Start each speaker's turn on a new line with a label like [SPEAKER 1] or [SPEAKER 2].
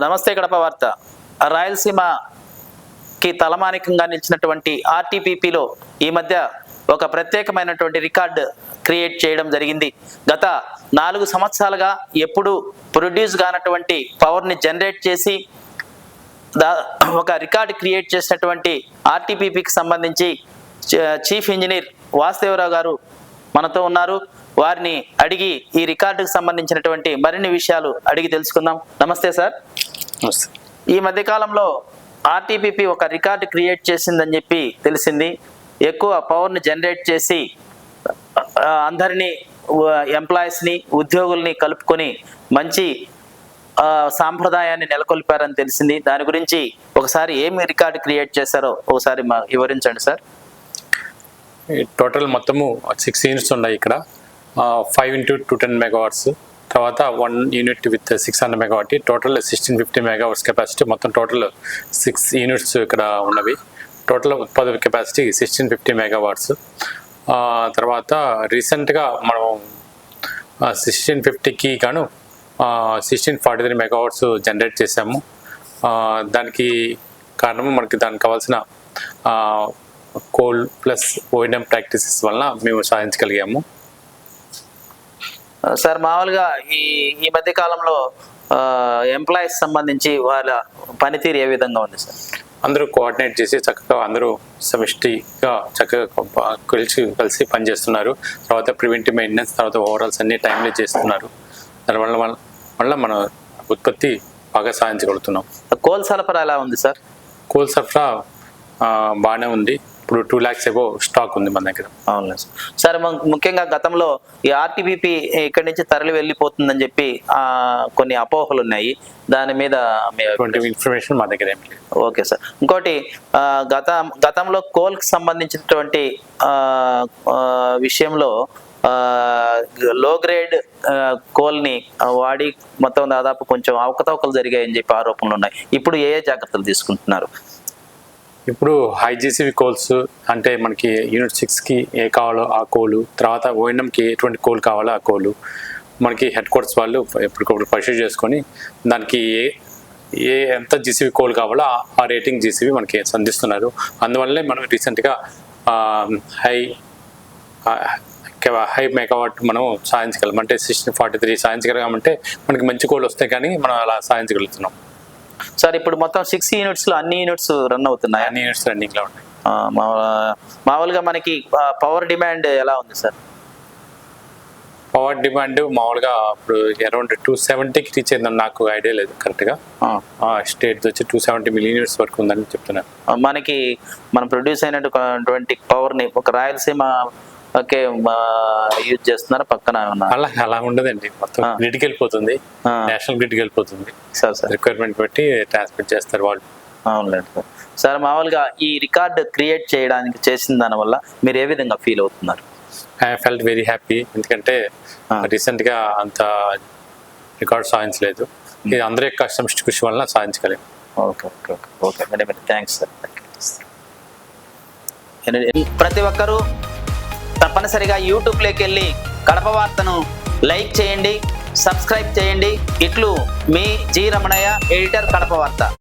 [SPEAKER 1] నమస్తే కడప వార్త. రాయలసీమకి తలమానికంగా నిలిచినటువంటి ఆర్టీపీపీలో ఈ మధ్య ఒక ప్రత్యేకమైనటువంటి రికార్డు క్రియేట్ చేయడం జరిగింది. గత 4 సంవత్సరాలుగా ఎప్పుడు ప్రొడ్యూస్ కానటువంటి పవర్ని జనరేట్ చేసి ఒక రికార్డు క్రియేట్ చేసినటువంటి ఆర్టీపీపీకి సంబంధించి చీఫ్ ఇంజనీర్ వాసుదేవరావు గారు మనతో ఉన్నారు. వారిని అడిగి ఈ రికార్డుకు సంబంధించినటువంటి మరిన్ని విషయాలు అడిగి తెలుసుకుందాం. నమస్తే సార్.
[SPEAKER 2] నమస్తే.
[SPEAKER 1] ఈ మధ్యకాలంలో ఆర్టీపీపీ ఒక రికార్డు క్రియేట్ చేసిందని చెప్పి తెలిసింది. ఎక్కువ పవర్ని జనరేట్ చేసి అందరినీ ఎంప్లాయీస్ని ఉద్యోగుల్ని కలుపుకొని మంచి సాంప్రదాయాన్ని నెలకొల్పారని తెలిసింది. దాని గురించి ఒకసారి ఏమి రికార్డు క్రియేట్ చేశారో ఒకసారి వివరించండి సార్.
[SPEAKER 2] టోటల్ మొత్తము 6 యూనిట్స్ ఉన్నాయి ఇక్కడ. 5 × 210 మెగావాట్స్, తర్వాత 1 unit with 600 megawatt, total 1650 megawatts capacity. మొత్తం టోటల్ 6 యూనిట్స్ ఇక్కడ ఉన్నవి. టోటల్ ఉత్పాదక కెపాసిటీ 1650 మెగావాట్స్. తర్వాత రీసెంట్గా మనం 1650కి గాను 1643 మెగావాట్స్ జనరేట్ చేసాము. దానికి కారణము మనకి దానికి కావాల్సిన కోల్ ప్లస్ ఓఎన్ఎం ప్రాక్టీసెస్ వలన మేము సాధించగలిగాము.
[SPEAKER 1] సార్, మామూలుగా ఈ మధ్య కాలంలో ఎంప్లాయీస్ సంబంధించి వాళ్ళ పనితీరు ఏ విధంగా ఉంది సార్?
[SPEAKER 2] అందరూ కోఆర్డినేట్ చేసి చక్కగా అందరూ సమిష్టిగా చక్కగా కలిసి పనిచేస్తున్నారు. తర్వాత ప్రివెంటివ్ మెయింటెనెన్స్, తర్వాత ఓవరాల్స్ అన్ని టైంలో చేస్తున్నారు. దానివల్ల మన ఉత్పత్తి బాగా సాధించగలుగుతున్నాం.
[SPEAKER 1] కోల్ సరఫరా ఎలా ఉంది సార్?
[SPEAKER 2] కోల్ సరఫరా బాగానే ఉంది. ఇప్పుడు 2 lakhs ఏవో స్టాక్ ఉంది మన దగ్గర.
[SPEAKER 1] అవును సార్. ముఖ్యంగా గతంలో ఈ ఆర్టీపీపీ ఇక్కడి నుంచి తరలి వెళ్ళిపోతుందని చెప్పి కొన్ని అపోహలు ఉన్నాయి. దాని మీద
[SPEAKER 2] ఇన్ఫర్మేషన్ మా దగ్గర ఏమి లేదు.
[SPEAKER 1] Okay sir. ఇంకోటి, గతంలో కోల్కి సంబంధించినటువంటి విషయంలో లో గ్రేడ్ కోల్ని వాడి మొత్తం దాదాపు కొంచెం అవకతవకలు జరిగాయని చెప్పి ఆరోపణలు ఉన్నాయి. ఇప్పుడు ఏ జాగ్రత్తలు తీసుకుంటున్నారు?
[SPEAKER 2] ఇప్పుడు హై జీసీబీ కోల్స్ అంటే మనకి యూనిట్ 6కి ఏ కావాలో ఆ కోలు, తర్వాత ఓఎన్ఎంకి ఎటువంటి కోల్ కావాలో ఆ కోలు మనకి హెడ్ క్వార్టర్స్ వాళ్ళు ఎప్పటికప్పుడు పరిశీలి చేసుకొని దానికి ఎంత జీసీబీ కోల్ కావాలో ఆ రేటింగ్ జీసీబీ మనకి అందిస్తున్నారు. అందువల్లే మనం రీసెంట్గా హై మెగావాట్ మనం సాధించగలం. అంటే 1643 సాధించగలిగామంటే మనకి మంచి కోల్ వస్తాయి, కానీ మనం అలా సాధించగలుగుతున్నాం.
[SPEAKER 1] సార్, ఇప్పుడు మొత్తం 6 యూనిట్స్లో అన్ని యూనిట్స్ రన్ అవుతున్నాయి?
[SPEAKER 2] అన్ని యూనిట్స్ రన్నింగ్లో ఉన్నాయి.
[SPEAKER 1] మామూలుగా మనకి పవర్ డిమాండ్ ఎలా ఉంది సార్?
[SPEAKER 2] పవర్ డిమాండ్ మామూలుగా ఇప్పుడు అరౌండ్ 270కి రీచ్ అయిందని నాకు ఐడియా లేదు కరెక్ట్గా. స్టేట్ వచ్చి 270 మిలియన్ యూనిట్స్ వరకు ఉందని చెప్తున్నారు.
[SPEAKER 1] మనం ప్రొడ్యూస్ అయినటువంటి పవర్ని ఒక రాయలసీమ యూజ్ చేస్తున్నారా? పక్కన
[SPEAKER 2] అలా ఉండదండి, మొత్తం గ్రిడ్కి వెళ్ళిపోతుంది, నేషనల్ గ్రిడ్కి వెళ్ళిపోతుంది. రిక్వైర్మెంట్ బట్టి ట్రాన్స్మిట్ చేస్తారు వాళ్ళు.
[SPEAKER 1] అవునులేండి సార్. సార్, మామూలుగా ఈ రికార్డ్ క్రియేట్ చేయడానికి చేసిన దానివల్ల మీరు ఏ విధంగా ఫీల్ అవుతున్నారు?
[SPEAKER 2] I felt very happy. ఎందుకంటే రీసెంట్గా అంత రికార్డ్ సాధించలేదు. ఇది అందరి యొక్క సమిష్టి కృషి వలన సాధించగలిగాం.
[SPEAKER 1] Okay okay okay okay madam, thanks sir. ప్రతి ఒక్కరూ తప్పనిసరిగా యూట్యూబ్లోకి వెళ్ళి కడప వార్తను లైక్ చేయండి, సబ్స్క్రైబ్ చేయండి. ఇట్లు మీ జి రమణయ్య, ఎడిటర్, కడప వార్త.